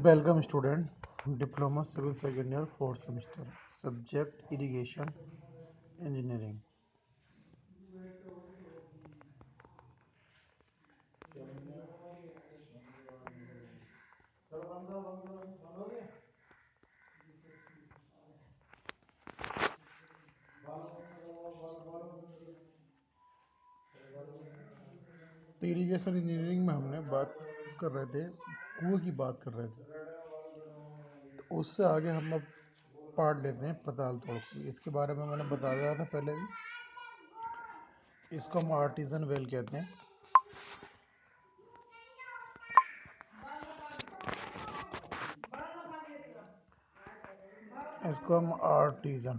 Welcome student, Diploma Civil Second Year 4th semester, Subject Irrigation Engineering. तो irrigation engineering में हमने बात कर रहे थे, कुएं की बात कर रहे थे। तो उससे आगे हम अब पार्ट लेते हैं पताल तोड़ कुएं। इसके बारे में मैंने बताया था पहले भी। इसको हम आर्टिजन वेल कहते हैं। इसको हम आर्टिजन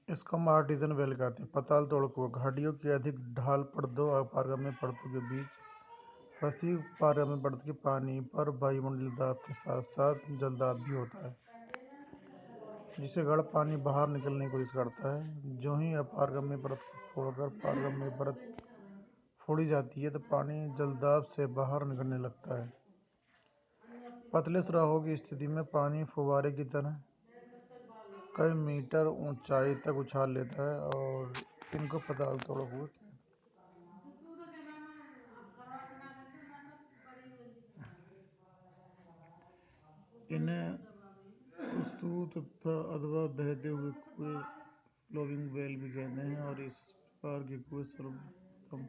इसको हम आर्टिजन वेल कहते हैं। पताल तोड़ कुआं घाटियों की अधिक ढाल परतों और पारगम्य परतों के बीच फंसी पारगम्य परत के पानी पर वायुमंडलीय दाब के साथ साथ जलदाब भी होता है, जिससे गढ़ पानी बाहर निकलने की कोशिश करता है। जो ही अपारगम्य परत को फोड़कर पारगम्य परत फोड़ी जाती है तो पानी जलदाब से बाहर निकलने लगता है। पतले सुराखों की स्थिति में पानी फुव्वारे की तरह कई मीटर ऊंचाई तक उछाल लेता है और इनको पताल तोड़ कुएं कहते हैं। इन्हें स्रोत अथवा बहते हुए कुएं फ्लोविंग वेल भी कहते हैं और इस प्रकार के कुएं सर्वप्रथम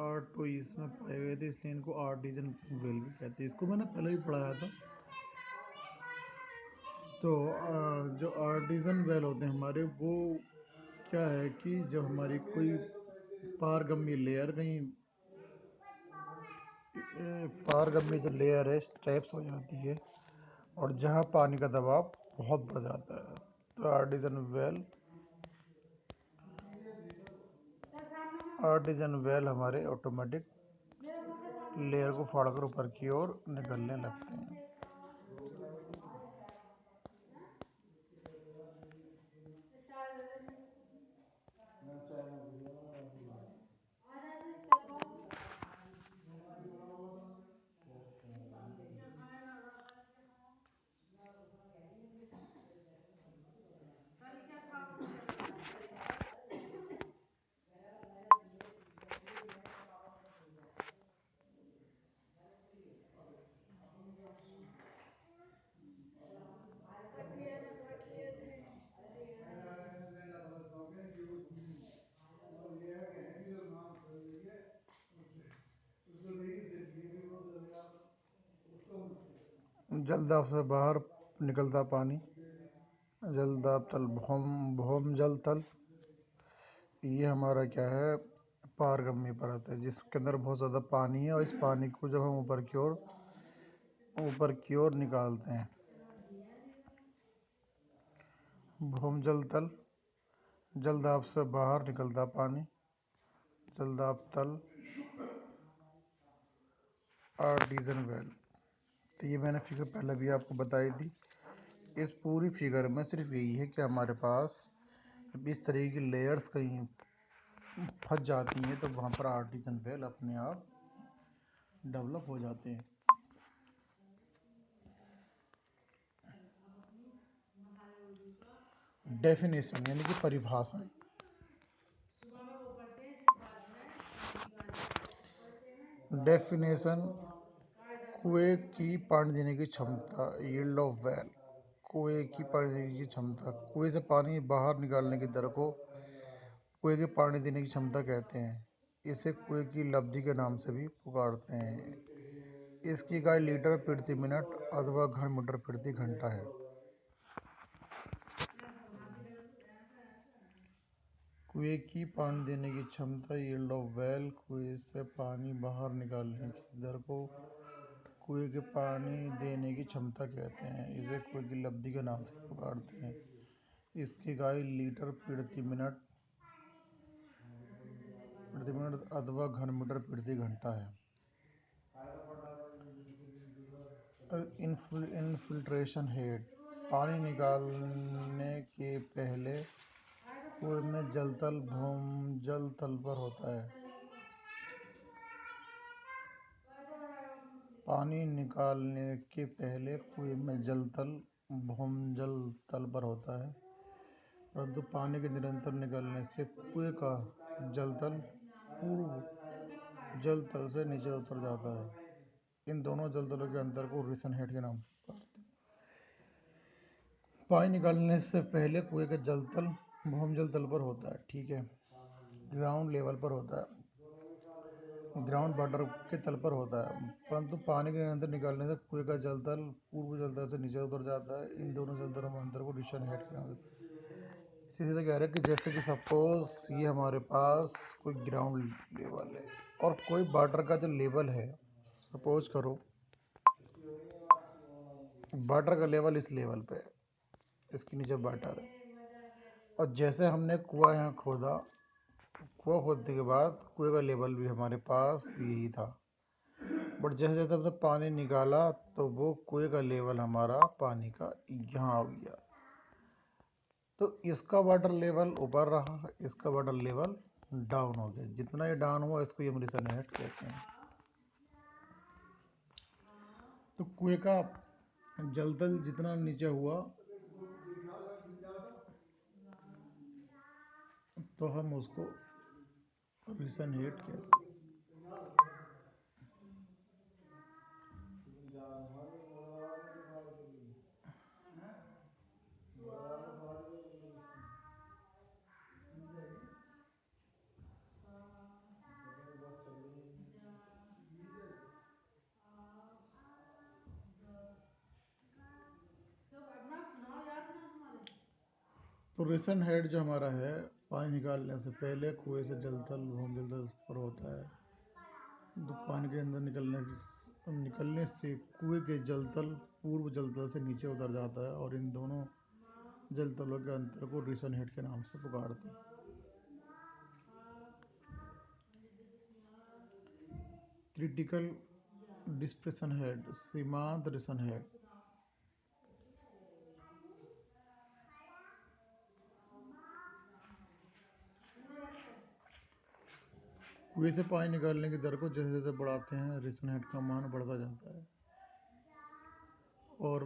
आर्टोइस में पाए गए थे, इसलिए इनको आर्टिजन वेल भी कहते हैं। इसको मैंने पहले भी पढ़ाया था। तो जो आर्टिजन वेल होते हैं हमारे, वो क्या है कि जब हमारी कोई पारगम्य लेयर कहीं पारगम्य जो लेयर है स्ट्रेप्स हो जाती है और जहाँ पानी का दबाव बहुत बढ़ जाता है, तो आर्टिजन वेल हमारे ऑटोमेटिक लेयर को फाड़कर ऊपर की ओर निकलने लगते हैं। जलदाब से बाहर निकलता पानी, जलदाब तल, भौम जल तल, ये हमारा क्या है, पारगम्य परत है जिसके अंदर बहुत ज़्यादा पानी है और इस पानी को जब हम ऊपर की ओर निकालते हैं। भौम जल तल, जलदाब से बाहर निकलता पानी, जलदाब तल, आर्टिजन वेल। तो ये मैंने फिगर पहले भी आपको बताई थी। इस पूरी फिगर में सिर्फ यही है कि हमारे पास इस तरह की लेयर्स कहीं फंस जाती हैं तो वहाँ पर आर्टिजन वेल अपने आप डेवलप हो जाते हैं। डेफिनेशन यानी कि परिभाषा। डेफिनेशन, कुएं की पानी देने की क्षमता, यील्ड ऑफ वेल। कुएं की पानी देने की क्षमता, कुएं से पानी बाहर निकालने की दर को कुएं के पानी देने की क्षमता कहते हैं। इसे कुएं की लब्धि के नाम से भी पुकारते हैं। इसकी इकाई लीटर प्रति मिनट अथवा घन मीटर प्रति घंटा है। कुएं की पानी देने की क्षमता, यील्ड ऑफ वेल, कुएं से पानी बाहर निकालने की दर को कुएं के पानी देने की क्षमता कहते हैं। इसे कुएं की लब्धि के नाम से पुकारते हैं। इसकी इकाई लीटर प्रति मिनट अथवा घन मीटर प्रति घंटा है। इनफिल्ट्रेशन हेड, पानी निकालने के पहले कुएं में जलतल भूजल तल पर होता है। पानी निकालने के पहले कुएं में जलतल भूजल तल पर होता है, परंतु पानी के निरंतर निकलने से कुएं का जलतल पूर्व जल तल से नीचे उतर जाता है। इन दोनों जलतलों के अंतर को रिसन हेड के नाम से पुकारते हैं। पानी निकालने से पहले कुएं का जलतल भूजल तल पर होता है, ठीक है, ग्राउंड लेवल पर होता है, ग्राउंड वाटर के तल पर होता है, परंतु पानी के निरंतर निकालने से कुएं का जलतल पूर्व जलतल से नीचे उतर जाता है। इन दोनों जलतलों में अंतर को रिसन हेड के नाम से सीधे कह रहे हैं कि जैसे कि सपोज ये हमारे पास कोई ग्राउंड लेवल है और कोई वाटर का जो लेवल है, सपोज करो वाटर का लेवल इस लेवल पे है, इसके नीचे वाटर है, और जैसे हमने कुआं यहाँ खोदा, कुआं खोदने के बाद कुएं का लेवल भी हमारे पास यही था, बट जैसे जैसे हमने पानी निकाला तो वो कुएं का लेवल हमारा पानी का यहाँ आ गया, तो इसका वाटर लेवल ऊपर रहा, इसका वाटर लेवल डाउन हो गया। जितना ये डाउन हुआ इसको हम रिसन हेड कहते हैं। तो कुएं का जलतल जितना नीचे हुआ तो हम उसको रिसन हेड कहते हैं। तो रिसन हेड जो हमारा है, पानी निकालने से पहले कुएं से जलतल भूजल तल पर होता है, तो पानी के अंदर निकलने से कुएं के जलतल पूर्व जलतल से नीचे उतर जाता है, और इन दोनों जलतलों के अंतर को रिसन हेड के नाम से पुकारते हैं। क्रिटिकल डिस्प्रेशन हेड, सीमांत रिसन हेड। कुएं से पानी निकालने की दर को जैसे जैसे बढ़ाते हैं रिसन हेड का मान बढ़ता जाता है, और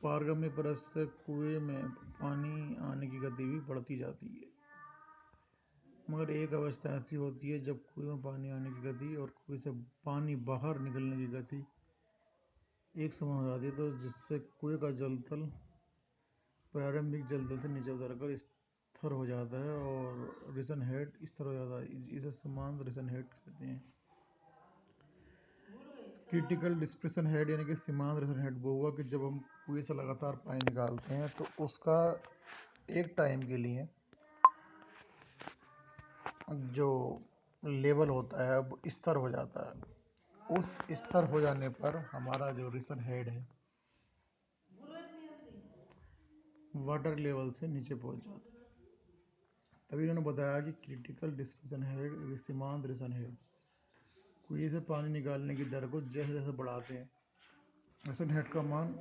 पारगम्य परत से कुएं में पानी आने की गति भी बढ़ती जाती है। मगर एक अवस्था ऐसी होती है जब कुएं में पानी आने की गति और कुएं से पानी बाहर निकलने की गति एक समान हो जाती है, तो जिससे कुएं का जलतल प्रारंभिक जलतल से नीचे उतरकर स्थिर हो जाता है और रिसन हेड स्थिर हो जाता है। इसे समान रिसन हेड कहते हैं। क्रिटिकल डिस्प्रेशन हेड यानी कि सीमांत रिसन हेड वो हुआ कि जब हम कुएं से लगातार पानी निकालते हैं तो उसका एक टाइम के लिए जो लेवल होता है वो स्थिर हो जाता है। उस स्थिर हो जाने पर हमारा जो रिसन हेड है वाटर लेवल से नीचे पहुंच जाता है। तभी उन्होंने बताया कि क्रिटिकल डिस्प्रेशन हेड सीमांत रिसन हेड कुएं से पानी निकालने की दर को जैसे जैसे बढ़ाते हैं रिसन हेड का मान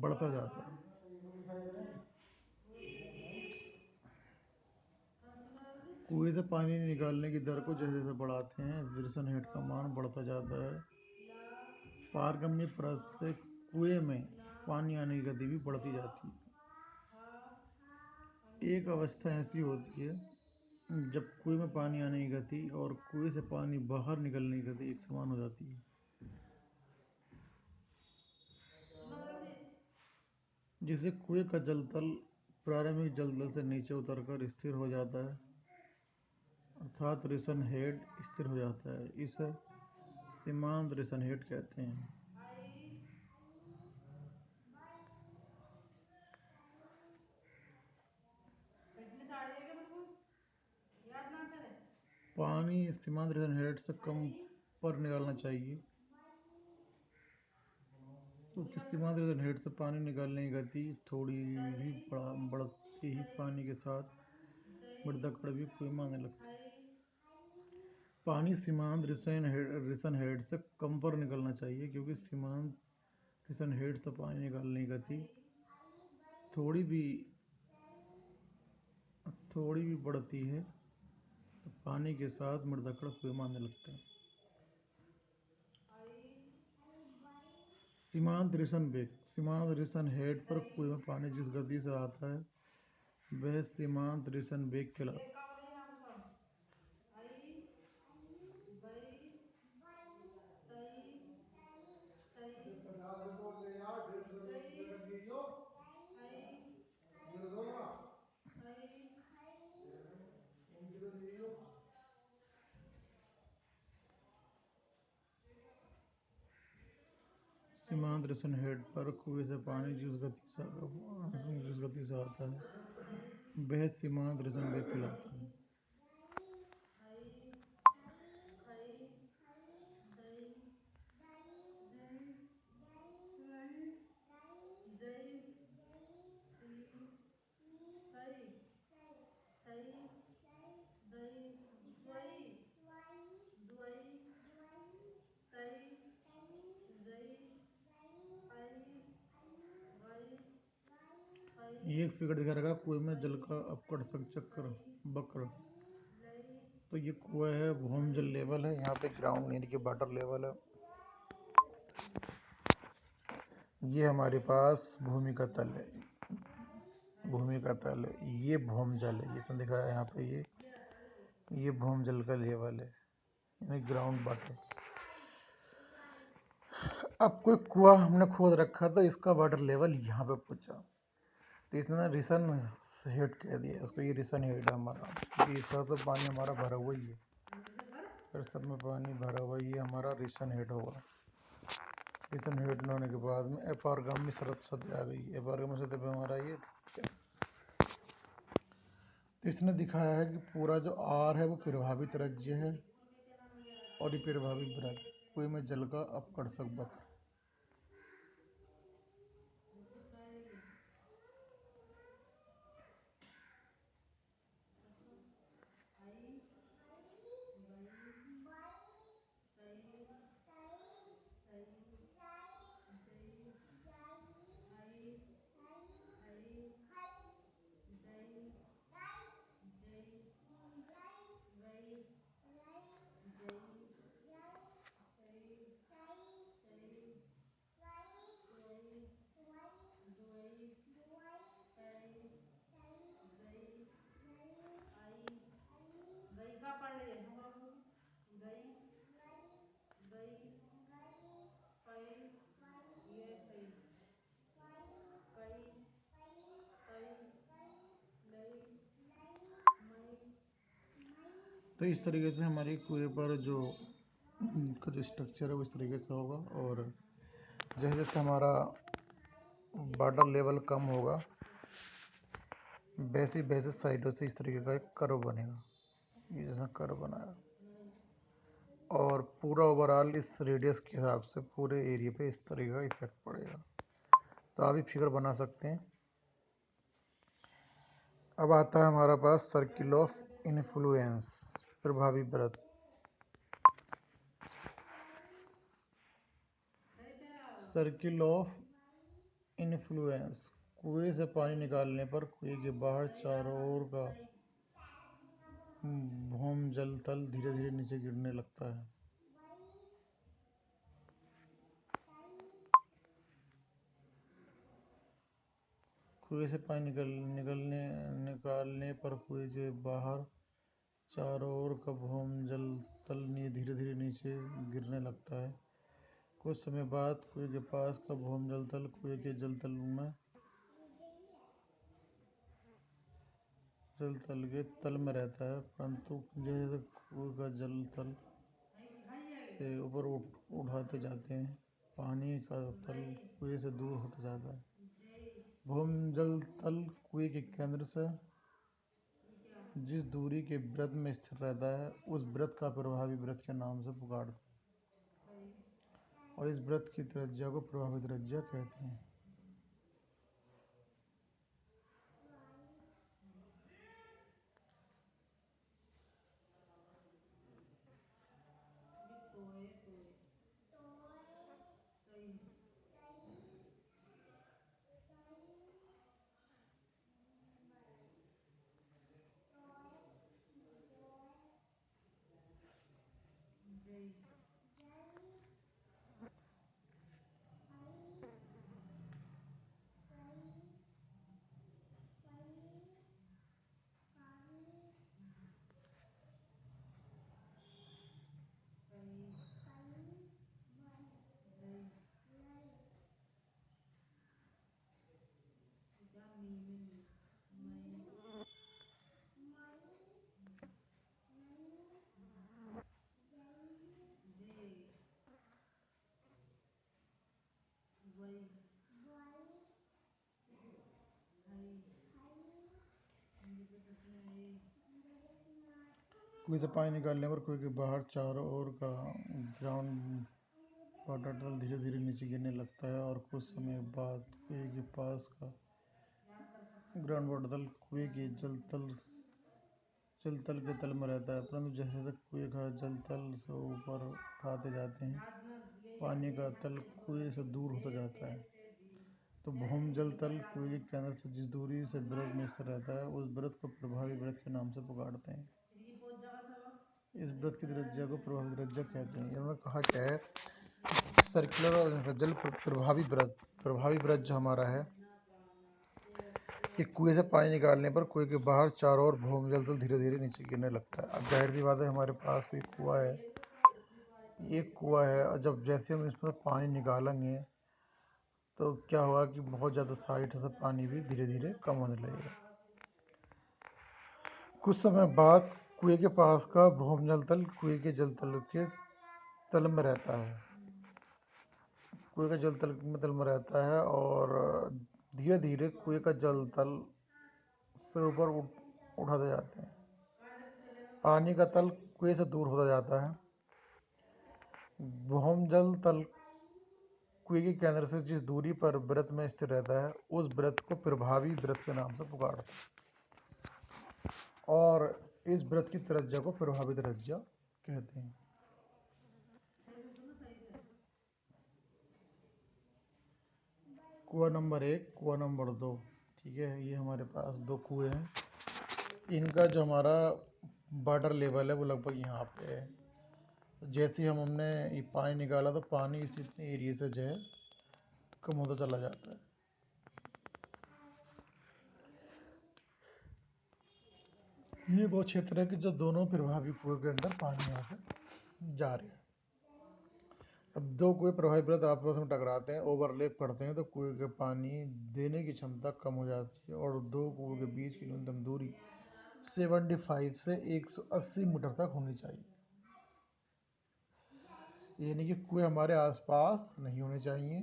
बढ़ता जाता है। कुएं से पानी निकालने की दर को जैसे जैसे बढ़ाते हैं रिसन हेड का मान बढ़ता जाता है। पारगम्य परत से कुएं में पानी आने की गति भी बढ़ती जाती है। एक अवस्था ऐसी होती है जब कुएं में पानी आने की गति और कुएं से पानी बाहर निकलने की गति एक समान हो जाती है, जिससे कुएं का जलतल प्रारंभिक जलतल से नीचे उतरकर स्थिर हो जाता है, अर्थात रिसन हेड स्थिर हो जाता है। इसे सीमांत रिसन हेड कहते हैं। पानी सीमांत रिसन हेड से कम पर निकालना चाहिए, तो सीमांत रिसन हेड से पानी निकालने की गति थोड़ी ही बढ़ते ही पानी के साथ बढ़ता कड़ भी कुएं में आने लगता है। पानी सीमांत रिसन हेड से कम पर निकलना चाहिए, क्योंकि सीमांत रिसन हेड से पानी निकालने की गति थोड़ी भी थोड़ी भी बढ़ती है तो पानी के साथ मृदकड़ कुएं में आने लगते हैं। सीमांत रिसन वेग। सीमांत रिसन हेड पर कुएं में पानी जिस गति से आता है वह सीमांत रिसन वेग कहलाता है। सीमांत रिसन हेड पर कुएं से पानी जिस गति से आता है वह सीमांत रिसन वेग कहलाता है। ये एक फिगर दिखा रखा कुएं में जल का अपकर्षक चक्र वक्र। तो ये कुआं है, भूम जल लेवल है, यहाँ पे ग्राउंड यानी कि वाटर लेवल है। ये हमारे पास भूमि का तल है, भूमि का तल है, ये भूम जल है, ये सब दिखाया है यहाँ पे। ये भूम जल का लेवल है यानी ग्राउंड वाटर। अब कोई कुआं हमने खोद रखा तो इसका वाटर लेवल यहाँ पे पहुंचा तो इसने रिसन हेड कह दिया इसको। ये रिसन हेड है हमारा, क्योंकि इस तो पानी हमारा भरा हुआ ही है, फिर सब में पानी भरा हुआ ही हमारा रिसन हेड होगा। रिसन हेड होने के बाद में अपारगामी सतह आ गई। अपारगामी सतह पे हमारा ये तो इसने दिखाया है कि पूरा जो आर है वो प्रभावित राज्य है और ये प्रभावित वृत्त कुएं में जल का अपकर्षक वक्र। तो इस तरीके से हमारी कुएं पर जो का जो स्ट्रक्चर है वो इस तरीके से होगा। और जैसे जैसे हमारा वाटर लेवल कम होगा वैसे वैसे साइडों से इस तरीके का एक कर्व बनेगा, ये जैसा कर्व बनाया। और पूरा ओवरऑल इस रेडियस के हिसाब से पूरे एरिया पे इस तरीके का इफेक्ट पड़ेगा। तो आप भी फिगर बना सकते हैं। अब आता है हमारा पास सर्किल ऑफ इन्फ्लुएंस, प्रभावी वृत्त। Circle of influence. कुएं से पानी निकालने पर कुएं के बाहर चारों ओर का भूम जल तल धीरे धीरे नीचे गिरने लगता है। कुएं से पानी निकालने पर कुएं के बाहर चारों ओर का भूम जल तल धीरे धीरे नीचे गिरने लगता है। कुछ समय बाद कुएं के पास का भूम जल तल कुएं के जल तल के तल में रहता है, परंतु जैसे कुएं का जल तल से ऊपर उठाते जाते हैं पानी का तल कुएं से दूर होता जाता है। भूम जल तल कुएं के केंद्र से जिस दूरी के वृत्त में स्थिर रहता है उस वृत्त का प्रभावी वृत्त के नाम से पुकारते हैं और इस वृत्त की त्रिज्या को प्रभावी त्रिज्या कहते हैं। कुएं से पानी निकालने पर कुएं के बाहर चारों ओर का ग्राउंड वाटर तल धीरे धीरे नीचे गिरने लगता है और कुछ समय बाद कुएं के पास का ग्राउंड वाटर तल कुएं के जल तल के तल में रहता है, परंतु जैसे जैसे कुएं का जल तल से ऊपर उठाते जाते हैं, पानी का तल कुएं से दूर होता जाता है। तो भूमजल तल कुएं के केंद्र से जिस दूरी से वृत्त में स्थिर रहता है, उस वृत्त को प्रभावी वृत्त के नाम से पुकारते हैं। इस वृत्त की त्रिज्या को प्रभावी त्रिज्या कहते हैं। इन्होंने कहा क्या है, सर्कुलर और जल प्रभावी वृत्त जो हमारा है, कि कुएं से पानी निकालने पर कुएं के बाहर चारों ओर भूमजल तल धीरे धीरे नीचे गिरने लगता है। अब जाहिर सी बात है, हमारे पास कोई कुआं है, एक कुआं है, और जब जैसे हम इसमें पानी निकालेंगे तो क्या होगा कि बहुत ज़्यादा साइड से पानी भी धीरे धीरे कम होने लगेगा। कुछ समय बाद कुएं के पास का भूमजल तल कुएं के जल तल के तल में रहता है, कुएं का जल तल में रहता है और धीरे धीरे कुएं का जल तल से ऊपर उठाते जाते हैं। पानी का तल कुएं से दूर होता जाता है। भूमजल तल कुएं के केंद्र से जिस दूरी पर वृत्त में स्थिर रहता है, उस वृत्त को प्रभावी वृत्त के नाम से पुकारते हैं, और इस वृत्त की त्रिज्या को प्रभावी त्रिज्या कहते हैं। कुआं नंबर 1, कुआं नंबर 2, ठीक है, ये हमारे पास दो कुएं हैं। इनका जो हमारा वाटर लेवल है वो लगभग यहाँ पे है। जैसे ही हमने ये पानी निकाला तो पानी इस इतने एरिया से जो है कम होता चला जाता है। ये वो क्षेत्र है कि जो दोनों प्रभावी कुएं के अंदर पानी यहाँ से जा रहे हैं। अब दो कुएं प्रभावी वृत्त आपस में टकराते हैं, ओवरलैप करते हैं, तो कुएं के पानी देने की क्षमता कम हो जाती है और दो कुओं के बीच की न्यूनतम दूरी 75 से 180 मीटर तक होनी चाहिए। यानी कि कुएं हमारे आसपास नहीं होने चाहिए।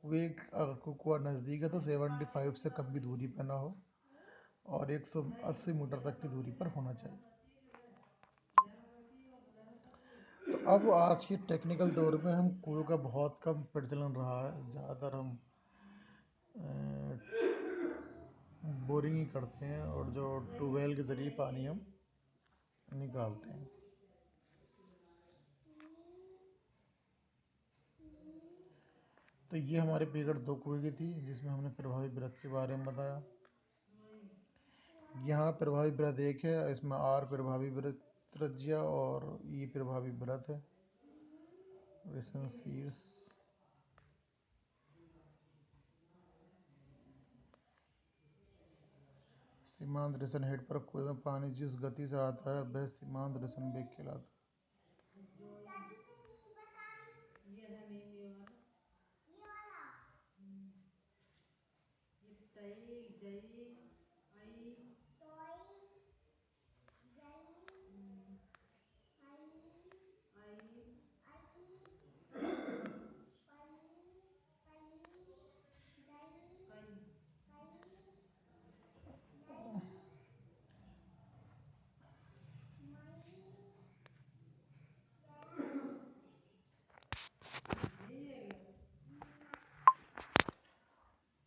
कुएं अगर कुआं नज़दीक है तो 75 से कम की दूरी पर ना हो और 180 मीटर तक की दूरी पर होना चाहिए। तो अब आज के टेक्निकल दौर में हम कुएं का बहुत कम प्रचलन रहा है। ज़्यादातर हम बोरिंग ही करते हैं और जो ट्यूबवेल के ज़रिए पानी हम निकालते हैं। तो ये हमारे फिगर 2 कुएं की थी, जिसमें हमने प्रभावी वृत्त के बारे में बताया। यहाँ प्रभावी वृत्त 1 है, इसमें आर प्रभावी वृत्त त्रिज्या और ई प्रभावी वृत्त है। सीमांत रिसन हेड पर कुएं में पानी जिस गति से आता है वह सीमांत रिसन वेग कहलाता है।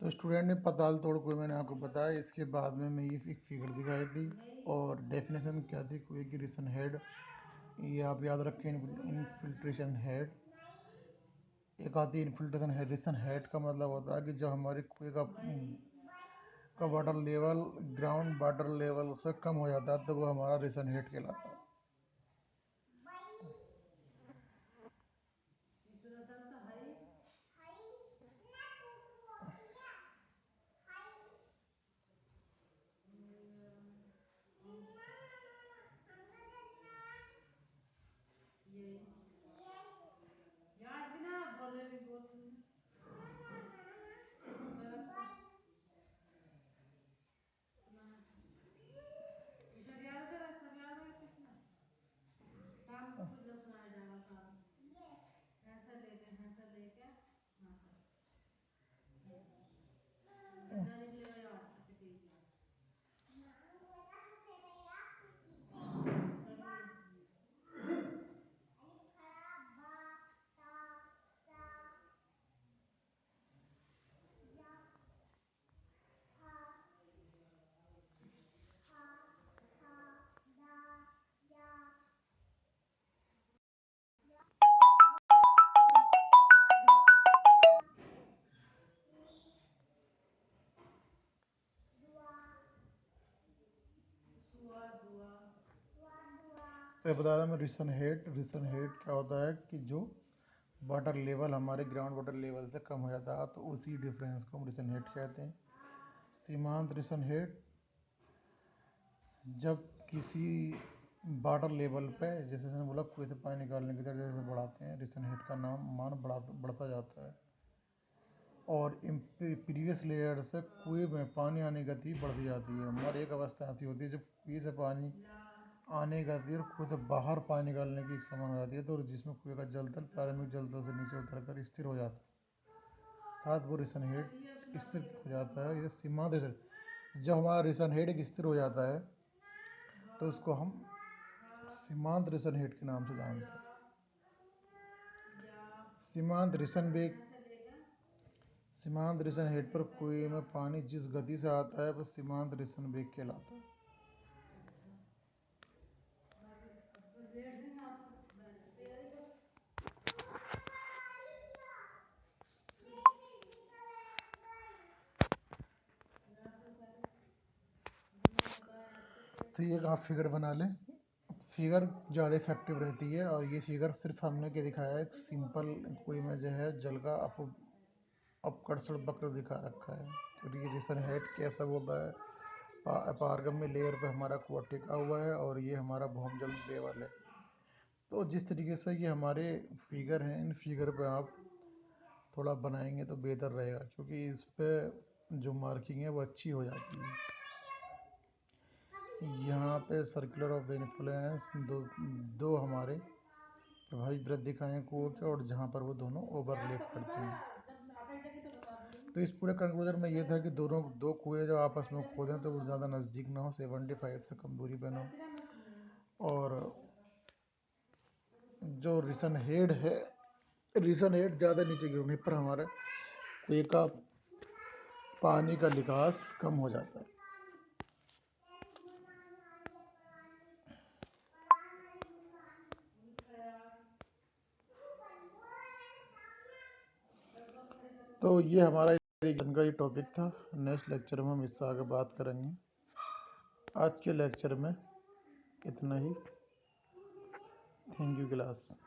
तो स्टूडेंट ने पताल तोड़ कुएं मैंने आपको बताया। इसके बाद में मैं ये एक फिगर दिखाई थी और डेफिनेशन क्या थी कुएं की रिसन हेड, ये आप याद रखें, इनफिल्ट्रेशन हेड। एक आती है इनफिल्ट्रेशन हेड। रिसन हेड का मतलब होता है कि जब हमारे कुएं का water level ground water level से कम हो जाता है तो वो हमारा रिसन हेड कहलाता है। तो ये बता दें रिसन हेड क्या होता है कि जो वाटर लेवल हमारे ग्राउंड वाटर लेवल से कम हो जाता है, तो उसी डिफरेंस को हम रिसन हेड कहते हैं। सीमांत रिसन हेड जब किसी वाटर लेवल पे, जैसे मैंने बोला कुएं से पानी निकालने की दर जैसे बढ़ाते हैं, रिसन हेड का मान बढ़ता जाता है और प्रीवियस लेयर से कुएं में पानी आने की गति बढ़ती जाती है। हमारी एक अवस्था ऐसी होती है जब कुएं से पानी आने की गति और कुएं से बाहर पानी निकालने की एक समान हो जाती है, तो जिसमें कुएं का जलतल प्रारंभिक जलतल से नीचे उतरकर स्थिर हो जाता है, साथ वो रिसन हेड स्थिर हो जाता है। ये सीमांत रिसन, जब हमारा रिसन हेड एक स्थिर हो जाता है तो उसको हम सीमांत रिसन हेड के नाम से जानते हैं। सीमांत रिसन हेड पर कुएं में पानी जिस गति से आता है वह सीमांत रिसन वेग कहलाता है। तो ये आप फिगर बना लें, फिगर ज़्यादा इफेक्टिव रहती है। और ये फिगर सिर्फ हमने क्या दिखाया है, एक सिंपल कुएं में जो है जल का अपकर्षण वक्र दिखा रखा है। तो ये रिसन हेड कैसा होता है, पारगम्य लेयर पे हमारा कुआं टिका हुआ है और ये हमारा भौमजल लेवल है। तो जिस तरीके से ये हमारे फिगर हैं, इन फिगर पे आप थोड़ा बनाएंगे तो बेहतर रहेगा, क्योंकि इस पे जो मार्किंग है वो अच्छी हो जाती है। यहाँ पे सर्कुलर ऑफ द इन्फ्लुएंस दो हमारे प्रभावित वृत्त दिखाए हैं कुओं के, और जहाँ पर वो दोनों ओवरलैप करते हैं। तो इस पूरे कंक्लूजन में ये था कि दो कुएं जब आपस में खोदें तो वो ज़्यादा नज़दीक ना हो, 75 से कम दूरी पर ना हो, और जो रिसन हेड है, रिसन हेड ज़्यादा नीचे गिरने पर हमारे कुएं का पानी का निकास कम हो जाता है। तो ये हमारा का ये टॉपिक था। नेक्स्ट लेक्चर में हम इससे आगे बात करेंगे। आज के लेक्चर में इतना ही। Thank you class.